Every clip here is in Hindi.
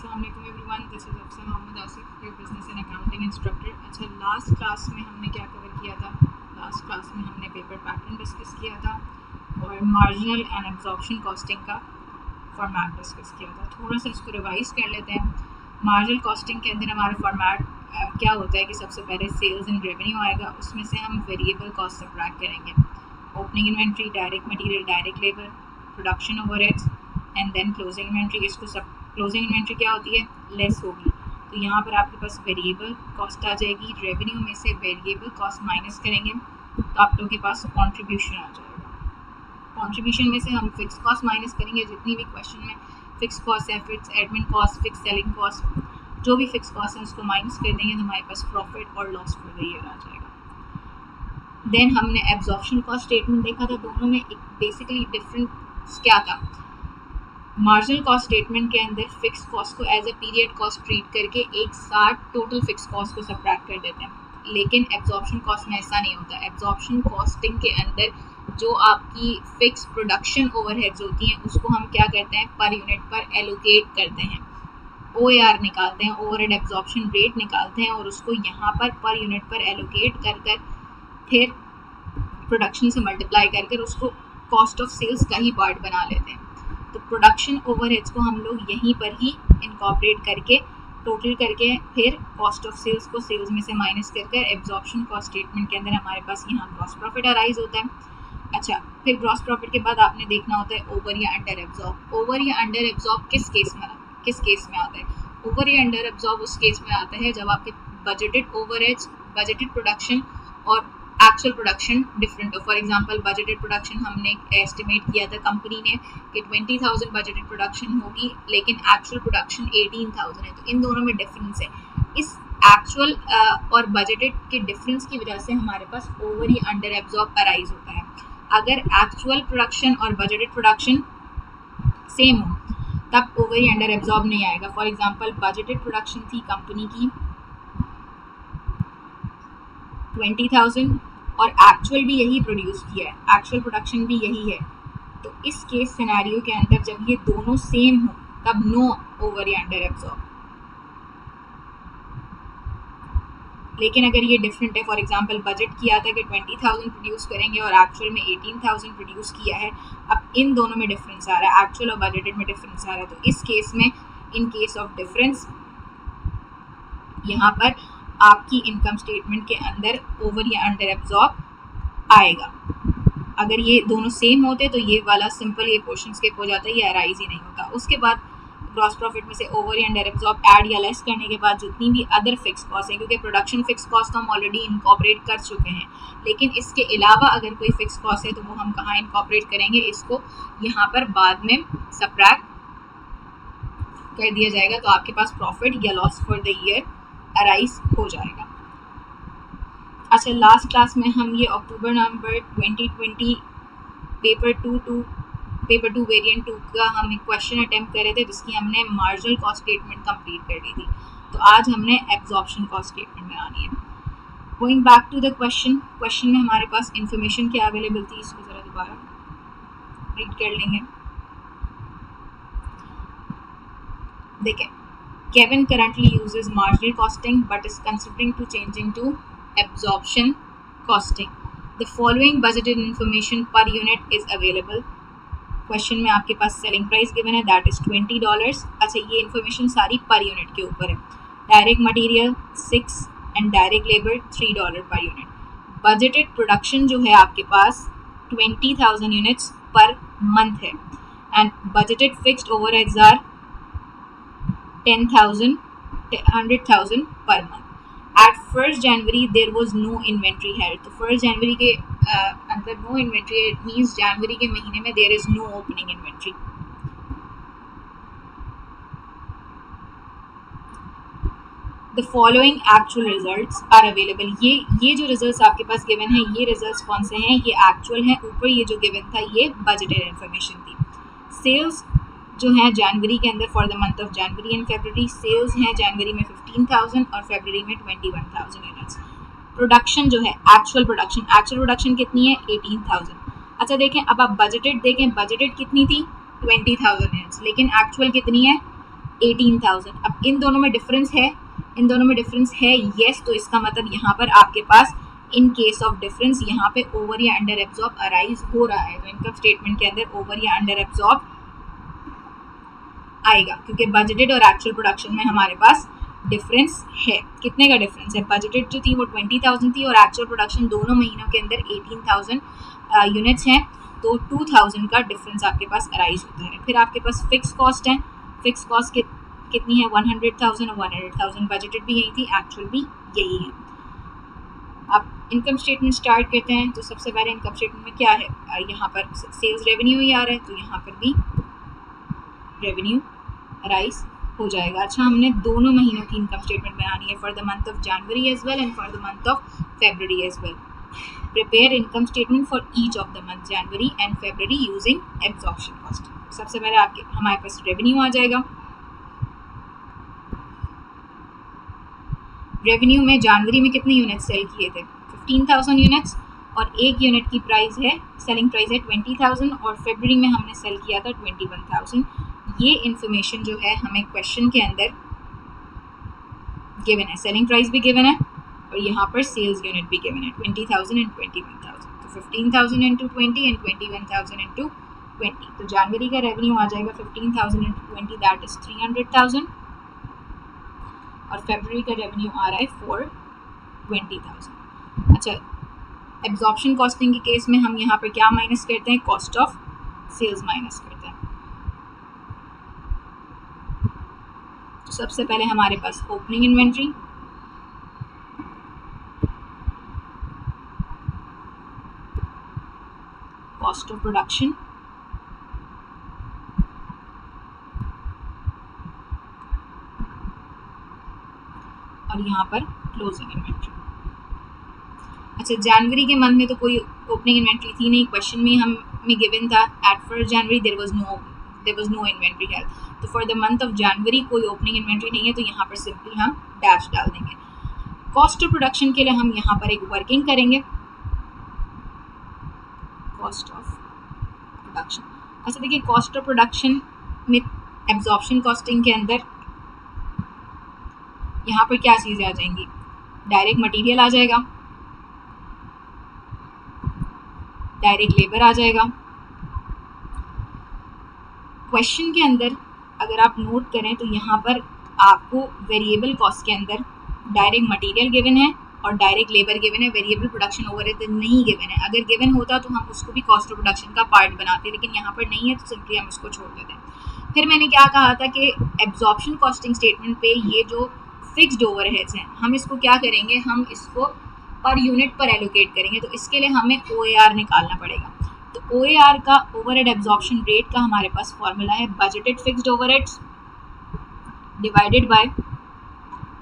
अस्सलाम वालेकुम everyone, this is Afsa Mohammad Asif, your business and accounting instructor. अच्छा, लास्ट क्लास में हमने क्या कवर किया था? लास्ट क्लास में हमने पेपर पैटर्न डिस्कस किया था और मार्जिनल एंड एब्जॉर्प्शन कॉस्टिंग का फॉर्मेट डिस्कस किया था। थोड़ा सा इसको रिवाइज कर लेते हैं। मार्जिनल कॉस्टिंग के अंदर हमारा फॉर्मेट क्या होता है कि सबसे पहले सेल्स एंड रेवेन्यू आएगा, उसमें से हम वेरिएबल कॉस्ट सब्ट्रैक्ट करेंगे। Opening inventory, direct material, direct labour, production overheads and then closing inventory. इसको सब क्लोजिंग इन्वेंट्री क्या होती है? लेस होगी। तो यहाँ पर आपके पास वेरिएबल कॉस्ट आ जाएगी। रेवेन्यू में से वेरिएबल कॉस्ट माइनस करेंगे तो आप लोगों के पास कंट्रीब्यूशन आ जाएगा। कंट्रीब्यूशन में से हम फिक्स कॉस्ट माइनस करेंगे, जितनी भी क्वेश्चन में फिक्स कॉस्ट है, fix admin cost, fix selling cost, जो भी फिक्स कॉस्ट है उसको माइनस कर देंगे तो हमारे पास प्रॉफिट और लॉस फॉर द ईयर आ जाएगा। देन हमने एब्जॉर्प्शन कॉस्ट स्टेटमेंट देखा था। दोनों में एक बेसिकली डिफरेंस क्या था? मार्जिनल कॉस्ट स्टेटमेंट के अंदर फिक्स कॉस्ट को as a period cost treat करके एक साथ टोटल फिक्स कॉस्ट को सब्ट्रैक्ट कर देते हैं, लेकिन एब्जॉर्प्शन कॉस्ट में ऐसा नहीं होता। एब्जॉर्प्शन कॉस्टिंग के अंदर जो आपकी फिक्स प्रोडक्शन ओवरहेड्स होती हैं उसको हम क्या करते हैं? पर यूनिट पर एलोकेट करते हैं, OAR निकालते हैं, ओवरहेड एब्जॉर्प्शन रेट निकालते हैं और उसको यहाँ पर यूनिट पर एलोकेट कर कर फिर प्रोडक्शन से मल्टीप्लाई कर उसको कॉस्ट ऑफ सेल्स का ही पार्ट बना लेते हैं। तो प्रोडक्शन ओवरहेड्स को हम लोग यहीं पर ही इनकॉर्पोरेट करके टोटल करके फिर कॉस्ट ऑफ सेल्स को सेल्स में से माइनस कर एब्जॉर्प्शन कॉस्ट स्टेटमेंट के अंदर हमारे पास यहाँ ग्रॉस प्रॉफिट अराइज होता है। अच्छा, फिर ग्रॉस प्रॉफिट के बाद आपने देखना होता है ओवर या अंडर एब्जॉर्ब। ओवर या अंडर एब्जॉर्ब किस केस में आता है? ओवर या अंडर एब्जॉर्ब उस केस में आता है जब आपके बजटेड ओवरहेड्स, बजटेड प्रोडक्शन और एक्चुअल प्रोडक्शन डिफरेंट हो। फॉर एग्जांपल बजटेड प्रोडक्शन हमने एस्टिमेट किया था कंपनी ने कि 20,000 बजटेड प्रोडक्शन होगी, लेकिन एक्चुअल प्रोडक्शन 18,000 है। तो इन दोनों में डिफरेंस है। इस एक्चुअल और बजटेड के डिफरेंस की वजह से हमारे पास ओवर या अंडर एब्जॉर्ब अराइज होता है। अगर एक्चुअल प्रोडक्शन और बजटेड प्रोडक्शन सेम हो तब ओवर या अंडर एब्जॉर्ब नहीं आएगा। फॉर एग्जांपल बजटेड प्रोडक्शन थी कंपनी की 20,000 और एक्चुअल भी यही प्रोड्यूस किया है, एक्चुअल प्रोडक्शन भी यही है। तो इस केस सिनेरियो के अंदर जब ये दोनों सेम हो तब नो ओवर या अंडर एब्जॉर्ब। लेकिन अगर ये डिफरेंट है, फॉर एग्जांपल बजट किया था कि 20,000 प्रोड्यूस करेंगे और एक्चुअल में 18,000 प्रोड्यूस किया है, अब इन दोनों में डिफरेंस आ रहा है, एक्चुअल और बजटेड में डिफरेंस आ रहा है। तो इस केस में इन केस ऑफ डिफरेंस यहाँ पर आपकी इनकम स्टेटमेंट के अंदर ओवर या अंडर एब्जॉर्ब आएगा। अगर ये दोनों सेम होते तो ये वाला सिंपल ये क्वेश्चन स्किप हो जाता है, ये अराइज ही नहीं होता। उसके बाद ग्रॉस प्रॉफिट में से ओवर या अंडर एब्जॉर्ब ऐड या लेस करने के बाद जितनी भी अदर फिक्स कॉस्ट है, क्योंकि प्रोडक्शन फिक्स कॉस्ट तो हम ऑलरेडी इनकॉर्पोरेट कर चुके हैं, लेकिन इसके अलावा अगर कोई फिक्स कॉस्ट है तो वो हम कहाँ इनकॉर्पोरेट करेंगे? इसको यहाँ पर बाद में सब्ट्रैक्ट कर दिया जाएगा, तो आपके पास प्रॉफिट या loss for the year arise हो जाएगा। अच्छा, लास्ट क्लास में हम ये अक्टूबर नवंबर 2020 पेपर टू वेरिएंट 2 का हम एक क्वेश्चन अटेम्प्ट कर रहे थे, जिसकी हमने मार्जिनल कॉस्ट स्टेटमेंट कंप्लीट कर ली थी। तो आज हमने एब्जॉर्प्शन कॉस्ट स्टेटमेंट बनानी है। Going back to the question में हमारे पास इंफॉर्मेशन क्या अवेलेबल थी, इसको ज़रा दोबारा रीड कर लेंगे। देखें, Kevin currently uses marginal costing but is considering to changing to absorption costing. The following budgeted information per unit is available. Question में आपके पास सेलिंग प्राइस गिवन है, दैट इज $20। अच्छा, ये इन्फॉर्मेशन सारी पर यूनिट के ऊपर है। Direct material 6 and direct labour $3 per unit. Budgeted production जो है आपके पास 20,000 यूनिट्स पर मंथ है and budgeted fixed overheads are 100,000 per month. At 1st January there was no inventory held. तो 1st January के अंदर no inventory, it means January के महीने में there is no opening inventory. The following actual results are available. ये जो results आपके पास given है, ये results कौन से हैं? ये actual हैं। ऊपर ये जो given था ये budgeted information थी। Sales जो है जनवरी के अंदर for the month of January and February, sales हैं जनवरी में 15,000 और फरवरी में 21,000 यूनिट्स। प्रोडक्शन जो है एक्चुअल प्रोडक्शन कितनी है? 18,000। अच्छा देखें, अब आप बजटेड देखें, बजटेड कितनी थी? 20,000 यूनिट्स, लेकिन एक्चुअल कितनी है? 18,000। अब इन दोनों में डिफरेंस है, इन दोनों में डिफरेंस है, यस। तो इसका मतलब यहाँ पर आपके पास इन केस ऑफ डिफरेंस यहाँ पे ओवर या अंडर एब्जॉर्ब अराइज हो रहा है, तो इनकम स्टेटमेंट के अंदर ओवर या अंडर एब्जॉर्ब आएगा, क्योंकि बजटेड और एक्चुअल प्रोडक्शन में हमारे पास डिफरेंस है। कितने का डिफरेंस है? बजटेड जो थी वो 20,000 थी और एक्चुअल प्रोडक्शन दोनों महीनों के अंदर 18,000 यूनिट्स हैं, तो 2,000 का डिफरेंस आपके पास अराइज होता है। फिर आपके पास फिक्स कॉस्ट है, फिक्स कॉस्ट कितनी है? 100,000 और 100,000 बजटेड भी यही थी, एक्चुअल भी यही है। अब इनकम स्टेटमेंट स्टार्ट करते हैं। तो सबसे पहले इनकम स्टेटमेंट में क्या है? यहाँ पर सेल्स रेवेन्यू ही आ रहा है, तो यहाँ पर भी रेवेन्यू राइज हो जाएगा। अच्छा, हमने दोनों महीनों की इनकम स्टेटमेंट बनानी है, for the month of January as well and for the month of February as well. Prepare income statement for each of the month January and February using absorption cost. सबसे पहले आपके हमारे पास रेवेन्यू आ जाएगा। रेवेन्यू में जनवरी में कितने यूनिट सेल किए थे? 15,000 यूनिट्स, और एक यूनिट की प्राइस है, सेलिंग प्राइस है 20,000, और फेब्रुअरी में हमने सेल किया था 21,000। ये इन्फॉर्मेशन जो है हमें क्वेश्चन के अंदर गिवन है, सेलिंग प्राइस भी गिवन है और यहाँ पर सेल्स यूनिट भी गिवन है, 20,000 एंड 21,000। तो 15,000 इंटू 20 एंड 21,000 इंटू 20। तो जनवरी का रेवेन्यू आ जाएगा 15,000 इंटू 20, दैट इज 300,000, और फेब्रुअरी का रेवेन्यू आ रहा है 420,000। अच्छा, एब्जॉर्प्शन कॉस्टिंग के केस में हम यहाँ पर क्या माइनस करते हैं? कॉस्ट ऑफ सेल्स माइनस करते हैं। तो सबसे पहले हमारे पास opening inventory, cost of production, और यहाँ पर क्लोजिंग इन्वेंट्री। अच्छा, जनवरी के मंथ में तो कोई ओपनिंग इन्वेंट्री थी नहीं, क्वेश्चन में हमें गिवन था at 1 January there was no inventory held. तो for the month of January कोई ओपनिंग इन्वेंट्री नहीं है, तो यहाँ पर सिंपली हम डैश डाल देंगे। कॉस्ट ऑफ प्रोडक्शन के लिए हम यहाँ पर एक वर्किंग करेंगे, कॉस्ट ऑफ प्रोडक्शन। अच्छा देखिए, कॉस्ट ऑफ प्रोडक्शन में एब्जॉर्प्शन कॉस्टिंग के अंदर यहाँ पर क्या चीज़ें आ जाएंगी? डायरेक्ट मटेरियल आ जाएगा, डायरेक्ट लेबर आ जाएगा। क्वेश्चन के अंदर अगर आप नोट करें तो यहाँ पर आपको वेरिएबल कॉस्ट के अंदर डायरेक्ट मटेरियल गिवन है और डायरेक्ट लेबर गिवन है, वेरिएबल प्रोडक्शन ओवरहेड नहीं गिवन है। अगर गिवन होता तो हम उसको भी कॉस्ट ऑफ प्रोडक्शन का पार्ट बनाते, लेकिन यहाँ पर नहीं है, तो सिंपली हम उसको छोड़ देते हैं। फिर मैंने क्या कहा था कि एब्जॉर्प्शन कॉस्टिंग स्टेटमेंट पे ये जो फिक्स्ड ओवरहेड्स हैं, हम इसको क्या करेंगे? हम इसको पर यूनिट पर एलोकेट करेंगे। तो इसके लिए हमें OAR निकालना पड़ेगा। तो OAR का, ओवरहेड एब्जॉर्प्शन रेट का, हमारे पास फॉर्मूला है budgeted fixed overheads divided by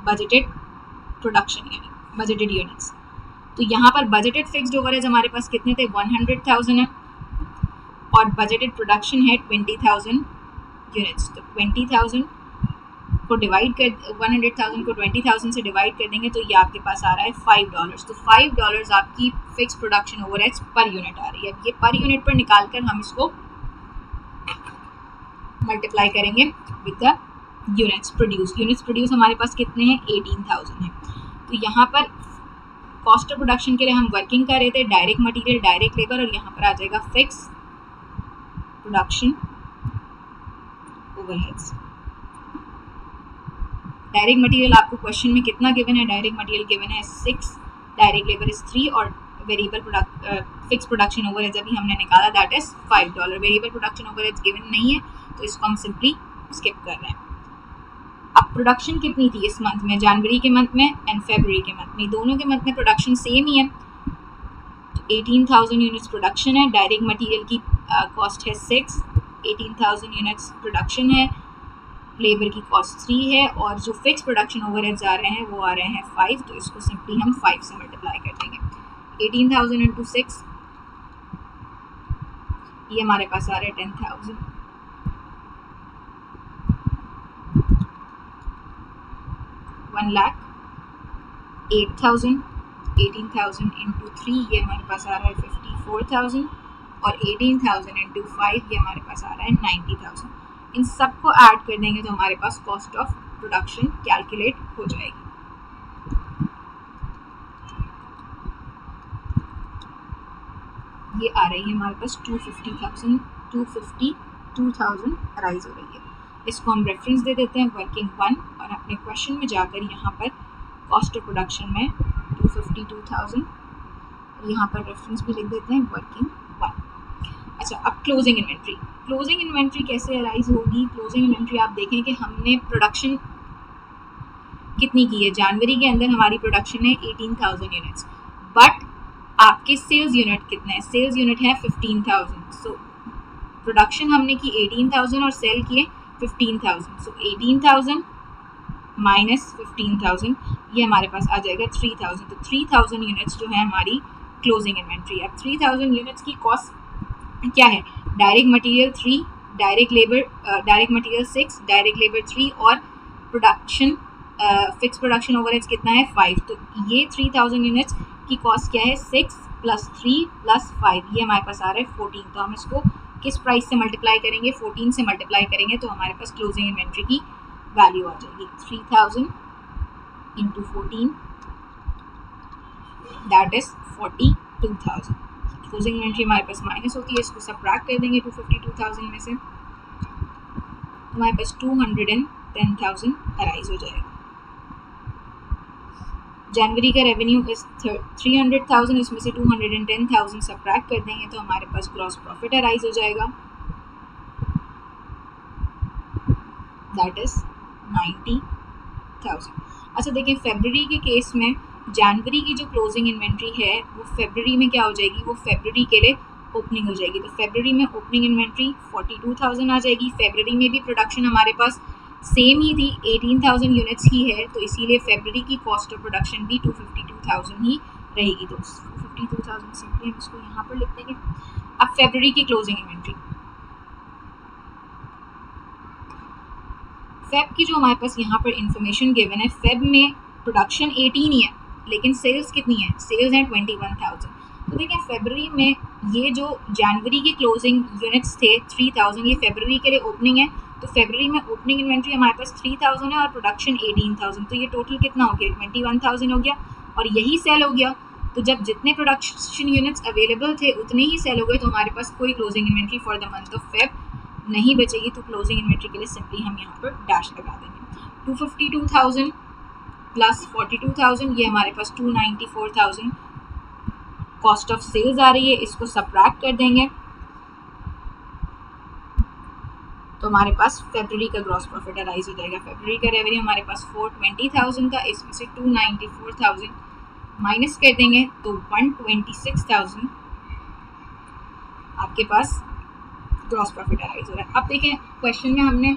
budgeted production unit, budgeted units. तो यहाँ पर बजटेड फिक्स्ड ओवरहेड्स हमारे पास कितने थे? 100,000 है, और बजटेड प्रोडक्शन है 20,000 यूनिट्स। तो 20,000 को डिवाइड कर, 100,000 को 20,000 से डिवाइड कर देंगे, तो ये आपके पास आ रहा है $5। तो $5 आपकी fix production overheads per unit आ रही है। अब ये पर यूनिट पर निकाल कर हम इसको मल्टीप्लाई करेंगे with the units produce. Units produce हमारे पास कितने हैं? 18,000 है। तो यहाँ पर कॉस्ट ऑफ प्रोडक्शन के लिए हम वर्किंग कर रहे थे, डायरेक्ट मटेरियल, डायरेक्ट लेबर, और यहाँ पर आ जाएगा fix production overheads. Direct material आपको क्वेश्चन में कितना गिवन है? डायरेक्ट मटेरियल गिवन है 6, डायरेक्ट लेबर इज 3, और वेरिएबल फिक्स प्रोडक्शन ओवरहेड्स अभी हमने निकाला, that is $5। Variable production overheads given नहीं है, तो इसको हम सिंपली स्किप कर रहे हैं। अब प्रोडक्शन कितनी थी इस मंथ में? जनवरी के मंथ में एंड फेब्रुअरी के मंथ में, दोनों के मंथ में प्रोडक्शन सेम ही है। तो 18,000 यूनिट्स प्रोडक्शन है, डायरेक्ट मटेरियल की कॉस्ट है 6, 18,000 यूनिट्स प्रोडक्शन है, लेबर की कॉस्ट 3 है, और जो फिक्स प्रोडक्शन ओवरहेड्स आ रहे हैं वो आ रहे हैं 5। तो इसको सिंपली हम 5 से मल्टीप्लाई कर देंगे। 18,000 इंटू 6, ये हमारे पास आ रहा है 10,000। 1,08,000। 18,000 इंटू 3, ये हमारे पास आ रहा है 54,000, और 18,000 इंटू 5, ये हमारे पास आ रहा है 90,000। इन सबको ऐड कर देंगे तो हमारे पास कॉस्ट ऑफ प्रोडक्शन कैलकुलेट हो जाएगी। ये आ रही है हमारे पास 252,000 अराइज हो रही है। इसको हम रेफरेंस दे देते हैं वर्किंग 1 और अपने क्वेश्चन में जाकर यहाँ पर कॉस्ट ऑफ प्रोडक्शन में 252,000 और यहाँ पर रेफरेंस भी लिख देते हैं वर्किंग 1। अच्छा, अब क्लोजिंग इन्वेंट्री। क्लोजिंग इन्वेंट्री कैसे अराइज होगी? क्लोजिंग इन्वेंट्री आप देखें कि हमने प्रोडक्शन कितनी की है। जनवरी के अंदर हमारी प्रोडक्शन है 18,000 यूनिट्स, बट आपके सेल्स यूनिट कितने हैं? सेल्स यूनिट है 15,000। सो प्रोडक्शन हमने की 18,000 और सेल किए 15,000। सो 18,000 माइनस 15,000 ये हमारे पास आ जाएगा 3,000। तो 3,000 यूनिट्स जो है हमारी क्लोजिंग इन्वेंट्री। अब 3,000 यूनिट्स की कॉस्ट क्या है? Direct material 3, direct material 6, direct labour 3 और प्रोडक्शन फिक्स प्रोडक्शन ओवरहेड्स कितना है? 5। तो ये 3,000 यूनिट्स की कॉस्ट क्या है? 6 + 3 + 5, ये हमारे पास आ रहा है 14। तो हम इसको किस प्राइस से मल्टीप्लाई करेंगे? 14 से मल्टीप्लाई करेंगे तो हमारे पास क्लोजिंग इन्वेंट्री की वैल्यू आ जाएगी 3,000 × 14, दैट इज 42,000। क्लोजिंग इन्वेंट्री हमारे पास माइनस होती है, इसको सबट्रैक्ट कर देंगे 252,000 में से, हमारे पास 210,000 अराइज हो जाएगा। जनवरी का रेवेन्यू इज 300,000, इसमें से 210,000 सबट्रैक्ट कर देंगे तो हमारे पास ग्रॉस प्रॉफिट अराइज हो जाएगा, दैट इज 90,000। अच्छा देखिए, फरवरी के केस में जनवरी की जो क्लोजिंग इन्वेंट्री है वो फरवरी में क्या हो जाएगी? वो फरवरी के लिए ओपनिंग हो जाएगी। तो फरवरी में ओपनिंग इन्वेंट्री 42,000 आ जाएगी। फरवरी में भी प्रोडक्शन हमारे पास सेम ही थी, 18,000 यूनिट्स ही है, तो इसीलिए फरवरी की कॉस्ट ऑफ प्रोडक्शन भी 252,000 ही रहेगी। तो 252,000 सिंपली हम इसको यहाँ पर लिख देंगे। अब फरवरी की क्लोजिंग इन्वेंट्री, फेब की जो हमारे पास यहाँ पर इंफॉर्मेशन गिवन है, फेब में प्रोडक्शन 18 ही है लेकिन सेल्स कितनी है? सेल्स हैं 21,000। तो देखिए फरवरी में ये जो जनवरी की क्लोजिंग यूनिट्स थे 3,000, ये फरवरी के लिए ओपनिंग है, तो फरवरी में ओपनिंग इन्वेंट्री हमारे पास 3,000 है और प्रोडक्शन 18,000, तो ये टोटल कितना हो गया? 21,000 हो गया और यही सेल हो गया। तो जब जितने प्रोडक्शन यूनिट्स अवेलेबल थे उतने ही सेल हो गए, तो हमारे पास कोई closing inventory for the month of Feb नहीं बचेगी। तो क्लोजिंग इन्वेंट्री के लिए सिंपली हम यहाँ पर डैश लगा देंगे। 252,000 + 42,000, ये हमारे पास 294,000 कॉस्ट ऑफ सेल्स आ रही है, इसको सबट्रैक्ट कर देंगे तो हमारे पास फरवरी का ग्रॉस प्रॉफिट अराइज हो जाएगा। फरवरी का रेवेन्यू हमारे पास 420,000 था, इसमें से 294,000 माइनस कर देंगे तो 126,000 आपके पास ग्रॉस प्रॉफिट अराइज हो रहा है। अब देखें क्वेश्चन में हमने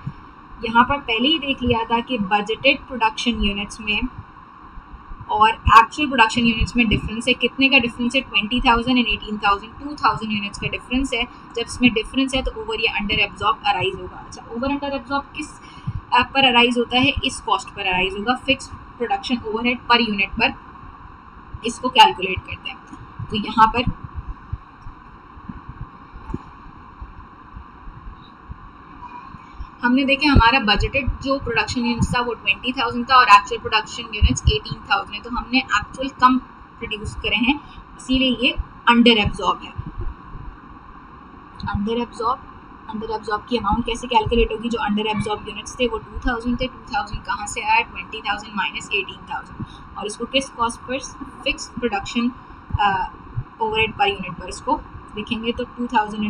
यहाँ पर पहले ही देख लिया था कि बजटेड प्रोडक्शन यूनिट्स में और एक्चुअल प्रोडक्शन यूनिट्स में डिफरेंस है। कितने का डिफरेंस है? 20,000 एंड 18,000, 2,000 यूनिट्स का डिफरेंस है। जब इसमें डिफरेंस है तो ओवर या अंडर एब्जॉर्ब अराइज होगा। अच्छा, ओवर अंडर एब्जॉर्ब किस पर अराइज होता है? इस कॉस्ट पर अराइज होगा, fix production overhead per unit पर। इसको कैलकुलेट करते हैं तो यहाँ पर हमने देखे हमारा बजटेड जो प्रोडक्शन यूनिट्स था वो 20,000 था और एक्चुअल प्रोडक्शन यूनिट्स 18,000 है, तो हमने एक्चुअल कम प्रोड्यूस करे हैं, इसीलिए ये अंडर एब्जॉर्ब है। अंडर एब्जॉर्ब की अमाउंट कैसे कैलकुलेट होगी? जो अंडर एब्जॉर्ब यूनिट्स थे वो 2,000 थे, 2,000 कहाँ से आया? 20,000 माइनस 18,000, और इसको किस cost per? Fix production overhead per unit पर इसको लिखेंगे तो 2,000 ×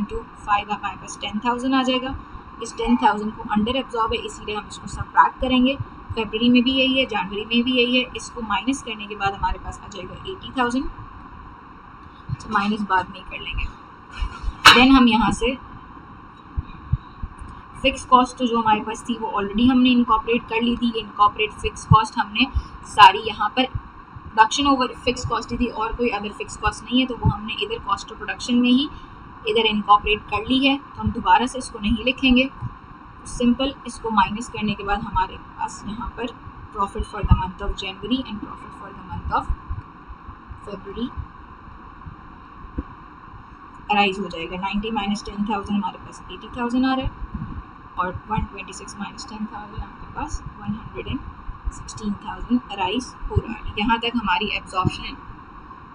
5 हमारे पास 10,000 आ जाएगा। इस 10,000 को अंडर एब्जॉर्ब है, इसीलिए हम इसको सबट्रैक्ट करेंगे। फरवरी में भी यही है, जनवरी में भी यही है, इसको माइनस करने के बाद हमारे पास आ जाएगा 80,000, तो माइनस बाद में कर लेंगे। देन हम यहाँ से फिक्स कॉस्ट जो हमारे पास थी वो ऑलरेडी हमने इनकॉर्पोरेट कर ली थी। इनकॉर्पोरेट फिक्स कॉस्ट हमने सारी यहाँ पर प्रोडक्शन ओवर फिक्स कॉस्ट थी और कोई अदर फिक्स कॉस्ट नहीं है, तो वो हमने इधर कॉस्ट ऑफ प्रोडक्शन में ही इधर इनकॉर्पोरेट कर ली है, तो हम दोबारा से इसको नहीं लिखेंगे। सिंपल इसको माइनस करने के बाद हमारे पास यहाँ पर profit for the month of January and profit for the month of February arise हो जाएगा। 90 - 10,000 हमारे पास 80,000 आ रहा है। और 126 माइनस 10,000 आपके पास 116,000 अराइज हो रहा है। यहाँ तक हमारी एब्जॉर्प्शन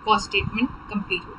कॉस्ट स्टेटमेंट कंप्लीट हो